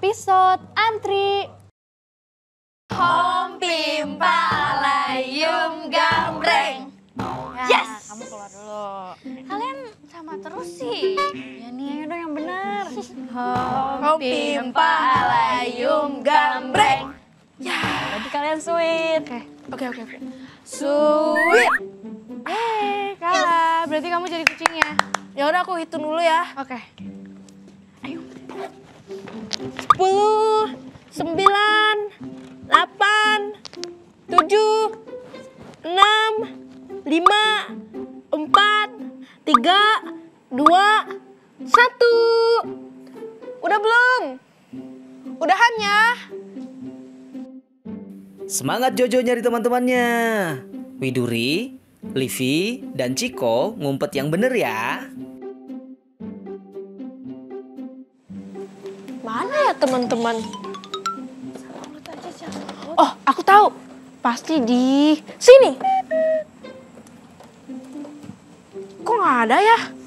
episode Antri. Hom pimpa layum gambreng. Yes! Kamu keluar dulu. Kalian sama terus sih. Ya nih, ayo dong yang benar. Hom pimpa layum gambreng. Ya, berarti kalian sweet. Oke. Sweet. Kalah. Berarti kamu jadi kucingnya. Ya udah aku hitung dulu ya. Oke. 10, 9, 8, 7, 6, 5, 4, 3, 2, 1. Udah belum? Udahan ya? Semangat Jojo nyari teman-temannya. Widuri, Livi, dan Ciko ngumpet yang bener ya. Mana ya teman-teman? Oh, aku tahu. Pasti di sini. Kok nggak ada ya?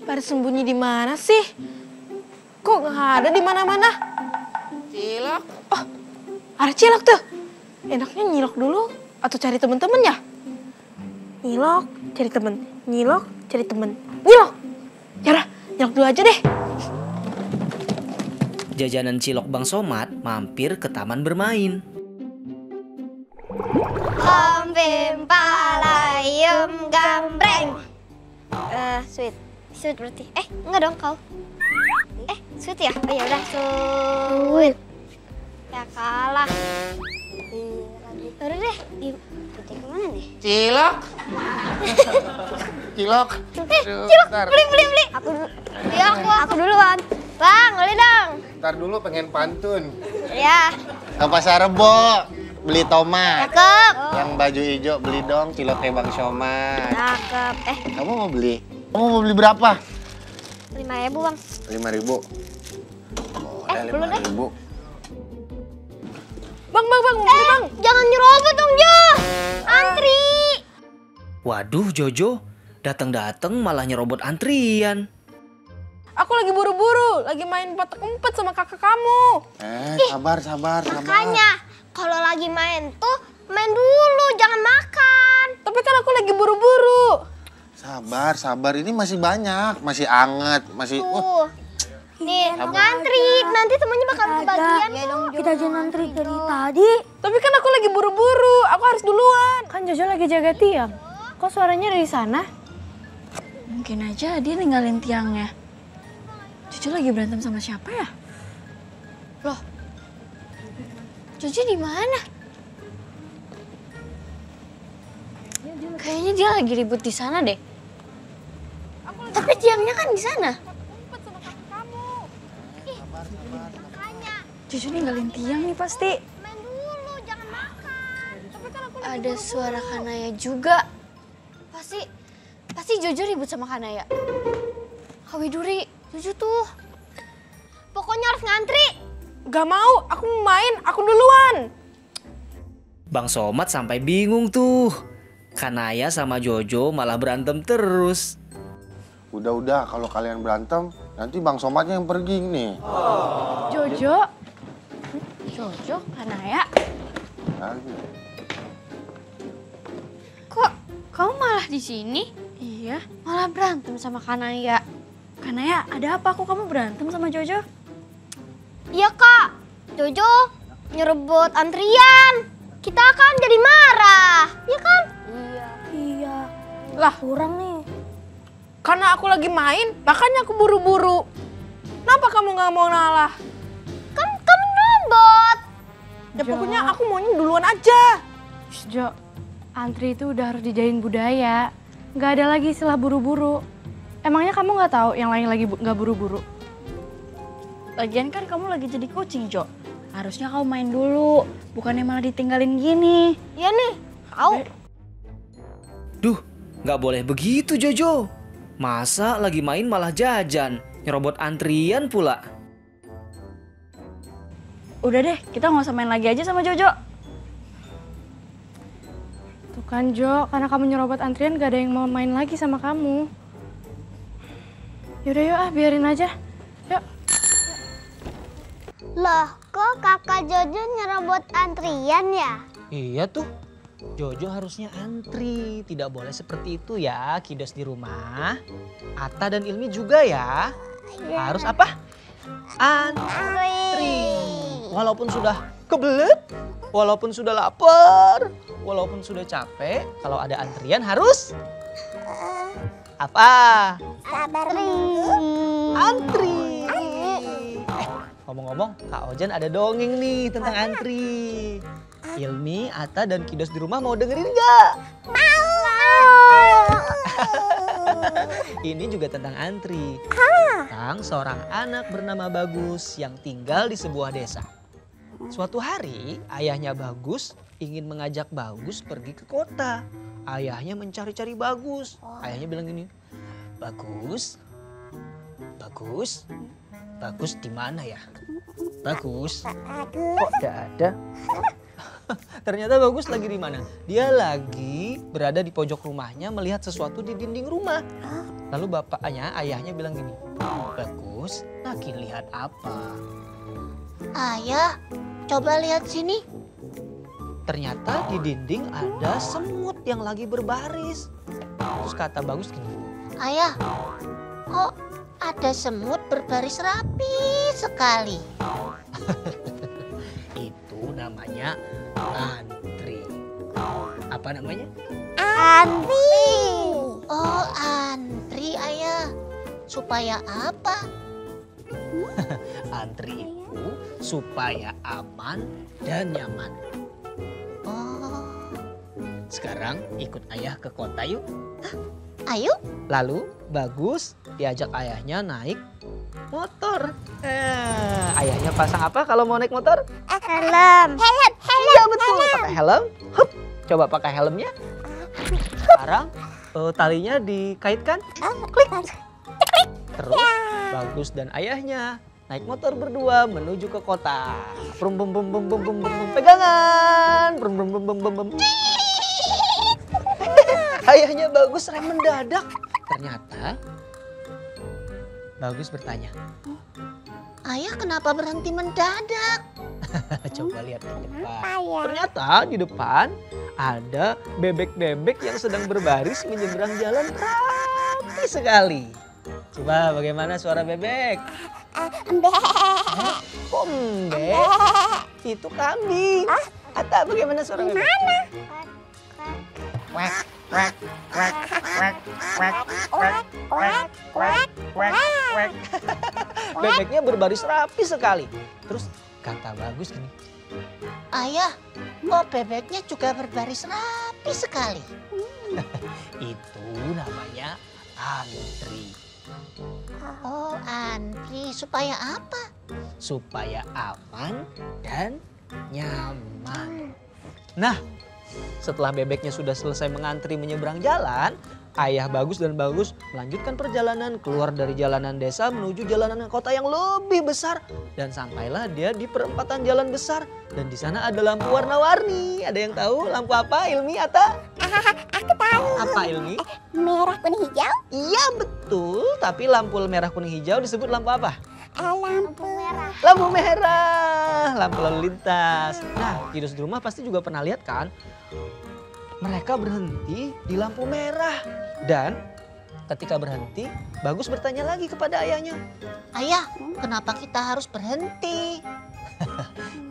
Pada sembunyi di mana sih? Kok nggak ada di mana-mana? Cilok. Oh, ada cilok tuh. Enaknya nyilok dulu atau cari temen-temen ya? Nyilok, cari temen. Nyilok, cari temen. Nyilok. Yaudah, nyilok dulu aja deh. Jajanan cilok Bang Somad mampir ke taman bermain. Hom pimpa layum gambreng. Sweet. Sweet berarti. Enggak dong kau. Sweet ya? Oh ya udah sweet. Ya kalah. Udah deh, dicek kemana nih? Cilok. Cilok. Cilok, beli. Aku duluan. Bang, beli dong. Ntar dulu pengen pantun. Ya. Ke pasar Rebo, beli tomat. Cakep. Yang baju hijau beli dong ciloknya Bang Somad. Cakep. Kamu mau beli? Kamu mau beli berapa? 5.000 bang. 5.000. Belum deh. 5.000. Bang, bang. Jangan nyerobot dong, Jo. Antri. Waduh Jojo, datang-datang malah nyerobot antrian. Aku lagi buru-buru, lagi main petak umpet sama kakak kamu. Sabar. Makanya, kalau lagi main tuh main dulu, jangan makan. Tapi kan aku lagi buru-buru. Sabar. Ini masih banyak, masih anget, masih. Tuh. Nih, ngantri. Nanti semuanya bakal kebagian. Ya dong, Kita aja ngantri dari tadi. Tapi kan aku lagi buru-buru, aku harus duluan. Kan Jojo lagi jaga tiang. Kok suaranya dari sana? Mungkin aja dia ninggalin tiangnya. Jojo lagi berantem sama siapa ya? Loh, Jojo di mana? Kayaknya dia lagi ribut di sana deh. Tapi tiangnya kan di sana. Jojo ninggalin tiang nih pasti. Main dulu, jangan makan. Ada suara Kanaya juga. Pasti Jojo ribut sama Kanaya. Widuri, Jojo tuh. Pokoknya harus ngantri. Gak mau, aku mau main, aku duluan. Bang Somad sampai bingung tuh. Kanaya sama Jojo malah berantem terus. Udah, kalau kalian berantem, nanti Bang Somadnya yang pergi nih. Jojo, Kanaya. Lagi. Kok kamu malah di sini? Iya, malah berantem sama Kanaya. Kanaya, ada apa? Kok kamu berantem sama Jojo? Iya kak, Jojo nyerebut antrian. Kita kan jadi marah, ya kan? Iya. Lah, Kurang nih. karena aku lagi main, makanya aku buru-buru. Kenapa kamu gak mau ngalah? Kan kamu robot. Ya pokoknya aku maunya duluan aja. Jo, antri itu udah harus dijadiin budaya. Nggak ada lagi istilah buru-buru. Emangnya kamu nggak tahu yang lain lagi nggak buru-buru? Lagian kan kamu lagi jadi kucing, Jo. Harusnya kamu main dulu, bukannya malah ditinggalin gini. Iya nih, kau. Duh, Nggak boleh begitu Jojo. Masa lagi main malah jajan, nyerobot antrian pula. Udah deh, kita nggak usah main lagi aja sama Jojo. Tuh kan Jo, karena kamu nyerobot antrian gak ada yang mau main lagi sama kamu. Yaudah yuk biarin aja. Yuk. Loh, kok kakak Jojo nyerobot antrian ya? Iya tuh, Jojo harusnya antri. Tidak boleh seperti itu ya, kiddos di rumah. Atta dan Ilmi juga ya. Harus apa? Antri. Walaupun sudah kebelet, walaupun sudah lapar, walaupun sudah capek, kalau ada antrian harus apa? Antri. Ngomong-ngomong, Kak Ojan ada dongeng nih tentang antri. Ilmi, Atta, dan kiddos di rumah mau dengerin nggak? Ini juga tentang antri. Tentang seorang anak bernama Bagus yang tinggal di sebuah desa. Suatu hari, ayahnya Bagus ingin mengajak Bagus pergi ke kota. Ayahnya mencari-cari Bagus. Ayahnya bilang gini, Bagus, Bagus, Bagus di mana ya? Bagus, kok gak ada? Ternyata Bagus lagi di mana? Dia lagi berada di pojok rumahnya melihat sesuatu di dinding rumah. Lalu ayahnya bilang gini, Bagus, lagi lihat apa? Ayah, coba lihat sini. Ternyata di dinding ada semut yang lagi berbaris. Terus kata Bagus gini, Ayah, kok ada semut berbaris rapi sekali? itu namanya antri. Apa namanya? Antri. Oh, antri ayah. Supaya apa? Antri itu supaya aman dan nyaman. Oh, Sekarang ikut ayah ke kota yuk. ayo. Lalu Bagus diajak ayahnya naik motor. Ayahnya pasang apa kalau mau naik motor? Helm. Iya betul, pakai helm. Hup, coba pakai helmnya. Sekarang talinya dikaitkan. Klik. Terus Bagus dan ayahnya naik motor berdua menuju ke kota. Brum bum bum bum bum bum bum. Pegangan. Brum bum bum bum bum bum. Ayahnya Bagus rem mendadak. Ternyata Bagus bertanya, Ayah kenapa berhenti mendadak? coba lihat ke depan. Ternyata di depan ada bebek-bebek yang sedang berbaris menyeberang jalan rapi sekali. Coba bagaimana suara bebek? Kok mbek? Itu kambing. Atta, bagaimana suara bebek? Quack, quack, quack, quack, quack, quack, quack, quack, quack, quack. Bebeknya berbaris rapi sekali. Terus kata Bagus gini, Ayah, kok bebeknya juga berbaris rapi sekali? itu namanya antri. Oh, antri. Supaya apa? Supaya aman dan nyaman. Nah, setelah bebeknya sudah selesai mengantri menyeberang jalan, ayah Bagus dan Bagus melanjutkan perjalanan keluar dari jalanan desa menuju jalanan kota yang lebih besar. Dan sampailah dia di perempatan jalan besar. Dan di sana ada lampu warna-warni. Ada yang tahu lampu apa, Ilmi, Atta? Aku tahu. Apa, Ilmi? Merah, kuning, hijau. Iya betul, tapi lampu merah, kuning, hijau disebut lampu apa? Lampu merah. Lampu merah, lampu lalu lintas. Nah, kiddos di rumah pasti juga pernah lihat kan? Mereka berhenti di lampu merah. Dan ketika berhenti, Bagus bertanya lagi kepada ayahnya. Ayah, kenapa kita harus berhenti?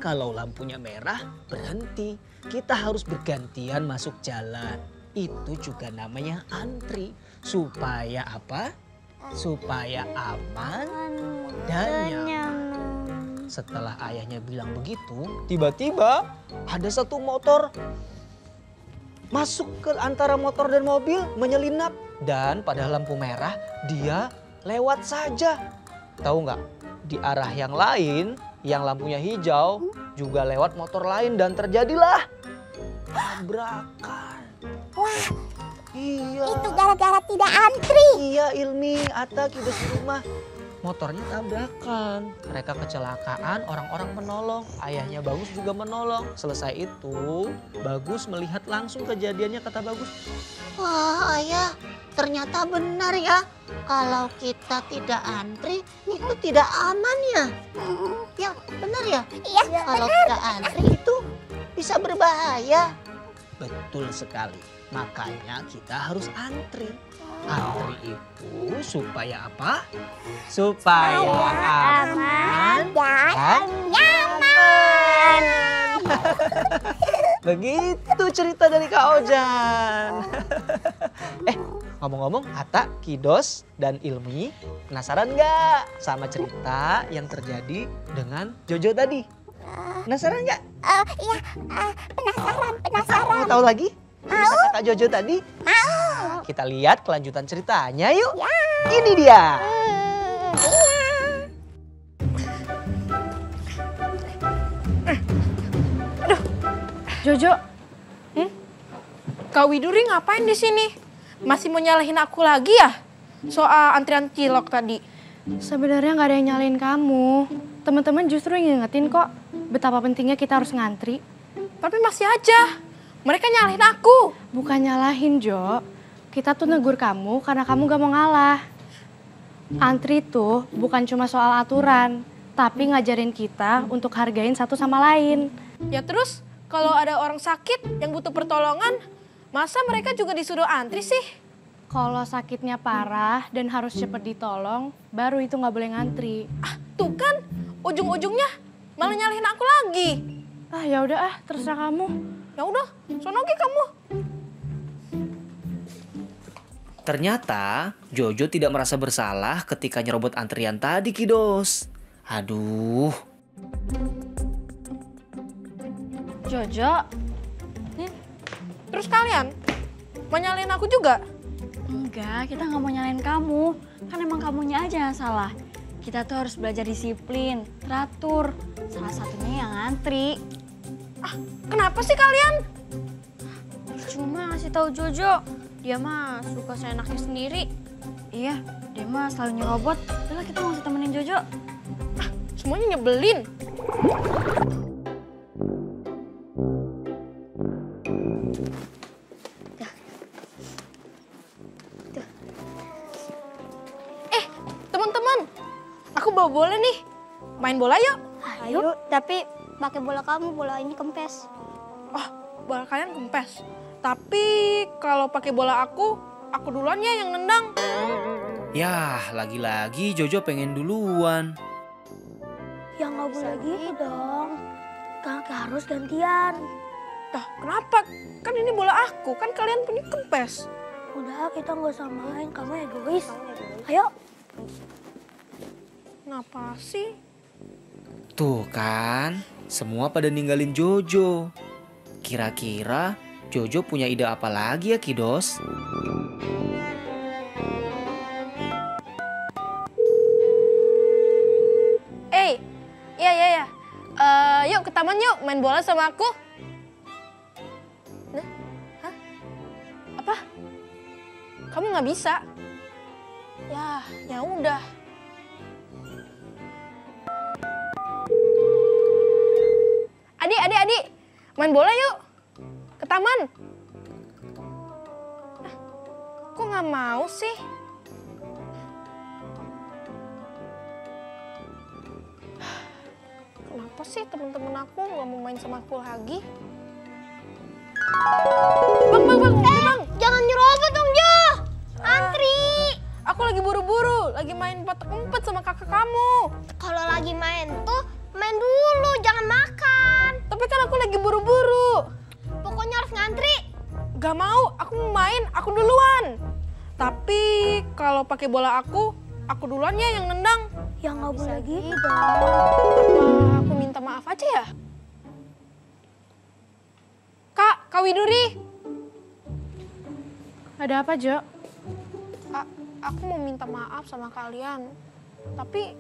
Kalau lampunya merah, berhenti. Kita harus bergantian masuk jalan. Itu juga namanya antri. Supaya apa? Supaya aman dan nyaman. Setelah ayahnya bilang begitu, tiba-tiba ada satu motor masuk ke antara motor dan mobil, menyelinap. Dan pada lampu merah dia lewat saja. Tahu nggak? Di arah yang lain, yang lampunya hijau, juga lewat motor lain dan terjadilah tabrakan. Wah, Iya. Itu gara-gara tidak antri. Iya Ilmi, Ata, Kidos di rumah. Motornya tabrakan. Mereka kecelakaan, orang-orang menolong. Ayahnya Bagus juga menolong. Selesai itu, Bagus melihat langsung kejadiannya, kata Bagus. Wah ayah, ternyata benar ya. Kalau kita tidak antri, itu tidak aman ya. Ya benar ya? Iya, Kalau kita antri itu bisa berbahaya. Betul sekali. Makanya kita harus antri. Antri itu supaya apa? Supaya aman dan nyaman. Begitu cerita dari Kak Ojan. Ngomong-ngomong, Atta, Kidos, dan Ilmi penasaran nggak sama cerita yang terjadi dengan Jojo tadi? Penasaran nggak? Iya, penasaran. Mau tahu lagi? Cerita Kakak Jojo tadi? Mau. Kita lihat kelanjutan ceritanya yuk. Ya. Ini dia. Jojo, Kak Widuri ngapain di sini? Masih mau nyalahin aku lagi ya? Soal antrian cilok tadi. sebenarnya nggak ada yang nyalain kamu. Teman-teman justru ngingetin kok betapa pentingnya kita harus ngantri. Tapi masih aja. Mereka nyalahin aku. Bukan nyalahin, Jo. Kita tuh negur kamu karena kamu gak mau ngalah. Antri tuh bukan cuma soal aturan, tapi ngajarin kita untuk hargain satu sama lain. Ya terus kalau ada orang sakit yang butuh pertolongan, masa mereka juga disuruh antri sih? Kalau sakitnya parah dan harus cepet ditolong, baru itu nggak boleh ngantri. Tuh kan, ujung-ujungnya malah nyalahin aku lagi. Ya udah terserah kamu. Ya udah, sono ge kamu. Ternyata Jojo tidak merasa bersalah ketika nyerobot antrian tadi, Kidos. Aduh. Jojo, Terus kalian mau nyalain aku juga? Enggak, kita nggak mau nyalain kamu. Kan emang kamunya aja yang salah. Kita tuh harus belajar disiplin, teratur. Salah satunya yang ngantri. Kenapa sih kalian? Cuma ngasih tahu Jojo, dia mah suka seenaknya sendiri. Iya, dia mah selalu nyerobot. Udah kita nggak usah temenin Jojo. Semuanya nyebelin. Teman-teman, aku bawa bola nih. Main bola yuk. Ayo, tapi pakai bola kamu, bola ini kempes. Bola kalian kempes. Tapi kalau pakai bola aku duluan ya yang nendang. Yah, lagi-lagi Jojo pengen duluan. Ya nggak boleh gitu dong. Kakak harus gantian. Kenapa? Kan ini bola aku, kan kalian punya kempes. Udah, kita nggak usah main. Kamu egois. Ayo. Kenapa sih? Tuh kan, semua pada ninggalin Jojo. Kira-kira Jojo punya ide apa lagi ya, Kidos? Iya. Yuk ke taman yuk, main bola sama aku. Nah, hah? Apa? Kamu nggak bisa? Ya udah. Adik, main bola yuk. Ke taman. Kok nggak mau sih? Kenapa sih temen-temen aku nggak mau main sama aku lagi? Bang. Jangan nyerobot dong, Jo. Antri. Aku lagi buru-buru, lagi main petak umpet sama kakak kamu. Kalau lagi main tuh, main dulu, jangan makan. Tapi kan aku lagi buru-buru. Pokoknya harus ngantri. Gak mau, aku mau main, aku duluan. Tapi kalau pakai bola aku duluan ya yang nendang. Ya nggak boleh gitu. Apa aku minta maaf aja ya? Kak Widuri. ada apa, Jo? Aku mau minta maaf sama kalian. Tapi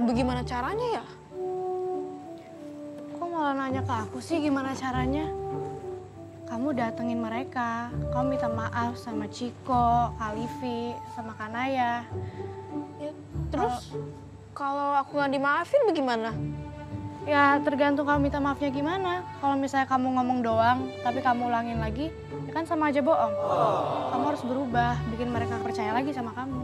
bagaimana caranya ya? Kok malah nanya ke aku sih gimana caranya? kamu datengin mereka. Kamu minta maaf sama Ciko, Kak Livi, sama Kanaya. Ya, terus kalau aku nggak dimaafin bagaimana? Ya tergantung kamu minta maafnya gimana. Kalau misalnya kamu ngomong doang, tapi kamu ulangin lagi, ya kan sama aja bohong. Kamu harus berubah, bikin mereka percaya lagi sama kamu.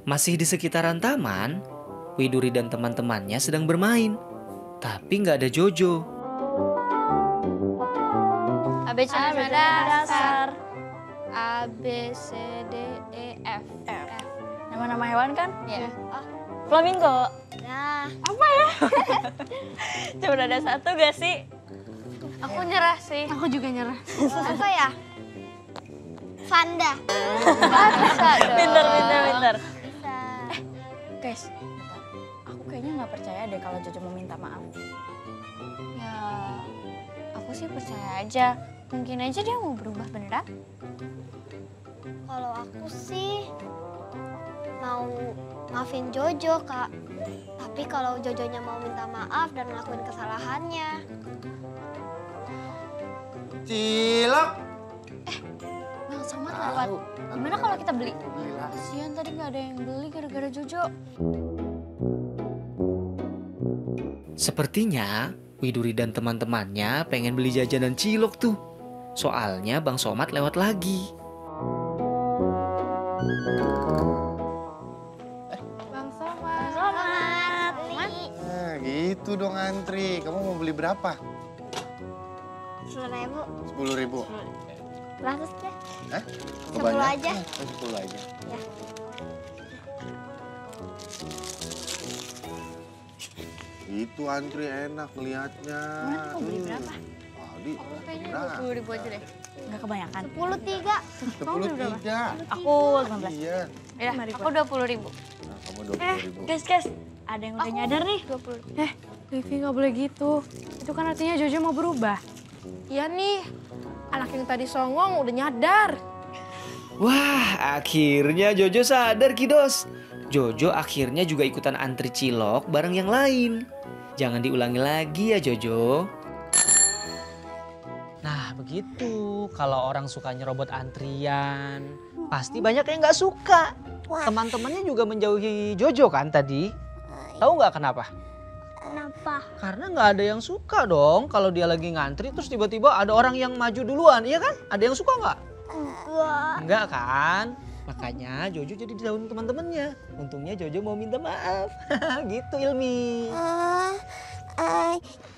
Masih di sekitaran taman, Widuri dan teman-temannya sedang bermain. Tapi nggak ada Jojo. ABC dasar. A, B, C, D, E, F. Nama-nama hewan kan? Iya. Flamingo. Nah, Apa ya? Cuma ada satu gak sih? Aku nyerah sih. Aku juga nyerah. apa ya? Vanda. Bisa dong. Pinter. Bisa. Guys, aku kayaknya nggak percaya deh kalau Jojo mau minta maaf. Ya, aku sih percaya aja. Mungkin aja dia mau berubah beneran. Kalau aku sih mau maafin Jojo, Kak. Tapi kalau Jojonya mau minta maaf dan ngelakuin kesalahannya. Cilok. Bang Somad lewat. Gimana kalau kita beli? Kasian tadi nggak ada yang beli gara-gara Jojo. Sepertinya Widuri dan teman-temannya pengen beli jajanan cilok tuh. Soalnya Bang Somad lewat lagi. Bang Somad. Selamat. Nah, gitu dong antri. Kamu mau beli berapa? 10.000. 10.000. 100 deh. Hah? 10 Kebanyakan? aja. 10 aja. Ya. Itu antri enak ngeliatnya. Mau beli berapa? Tadi Kayaknya berapa? 20.000 aja deh. Nggak kebanyakan. 10 23. Aku 15. Iya. Ya, aku 20.000. Nah, kamu 20.000. Guys, ada yang udah nyadar nih. 20. Livi nggak boleh gitu. Itu kan artinya Jojo mau berubah. Iya nih, anak yang tadi songong udah nyadar. Wah, akhirnya Jojo sadar, Kidos. Jojo akhirnya juga ikutan antri cilok bareng yang lain. Jangan diulangi lagi ya, Jojo. Nah begitu, kalau orang suka nyerobot antrian, pasti banyak yang nggak suka. Teman-temannya juga menjauhi Jojo kan tadi. Tahu nggak kenapa? Kenapa? Karena nggak ada yang suka dong kalau dia lagi ngantri terus tiba-tiba ada orang yang maju duluan, iya kan? Ada yang suka nggak? Enggak kan? Makanya Jojo jadi dijauhin teman-temannya. Untungnya Jojo mau minta maaf. Gitu Ilmi.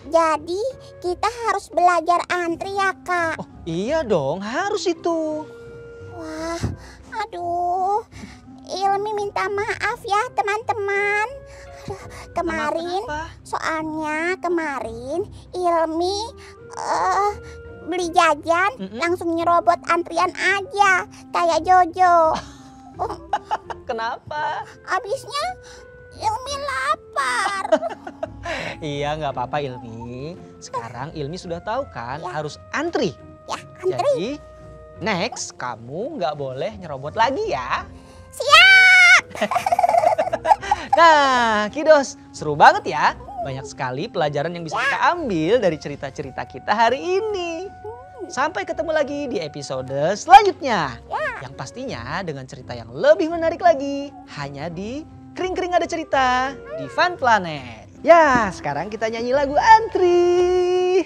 Jadi kita harus belajar antri ya, Kak? Oh iya dong, harus itu. Wah, aduh. Ilmi minta maaf ya teman-teman. Aduh, kemarin, Kenapa? soalnya kemarin Ilmi beli jajan langsung nyerobot antrian aja kayak Jojo. Kenapa? Abisnya Ilmi lapar. Iya nggak apa-apa Ilmi. Sekarang Ilmi sudah tahu kan harus antri. Ya, antri. Jadi next kamu nggak boleh nyerobot lagi ya. Siap. Nah Kidos, seru banget ya. Banyak sekali pelajaran yang bisa kita ambil dari cerita-cerita kita hari ini. Sampai ketemu lagi di episode selanjutnya. Yang pastinya dengan cerita yang lebih menarik lagi. Hanya di Kring-Kring Ada Cerita di Fun Planet. Ya, sekarang kita nyanyi lagu Antri.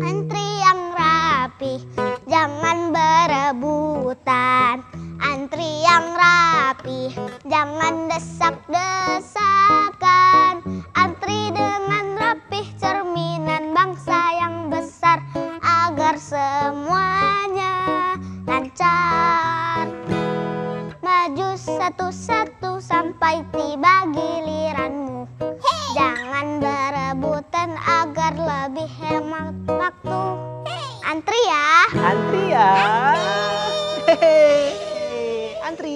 Antri yang rapi, jangan berebutan. Antri yang rapi, jangan desak-desakan. Antri dengan rapih, cerminan bangsa yang besar. Agar semuanya lancar. Maju satu-satu sampai tiba giliranmu. Jangan berebutan agar lebih hemat waktu. Antri ya. Antri ya. Hehehe. Antri.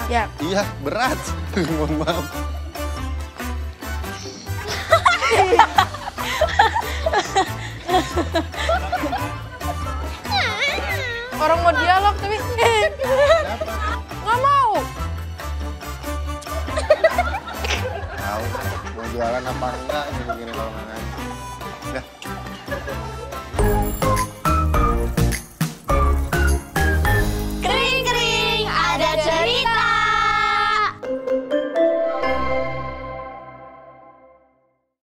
Ya. Iya, berat. Mohon maaf. Orang mau dialog tapi nggak mau. Tahu mau jualan apa enggak gini-gini kalau nggak ngaji.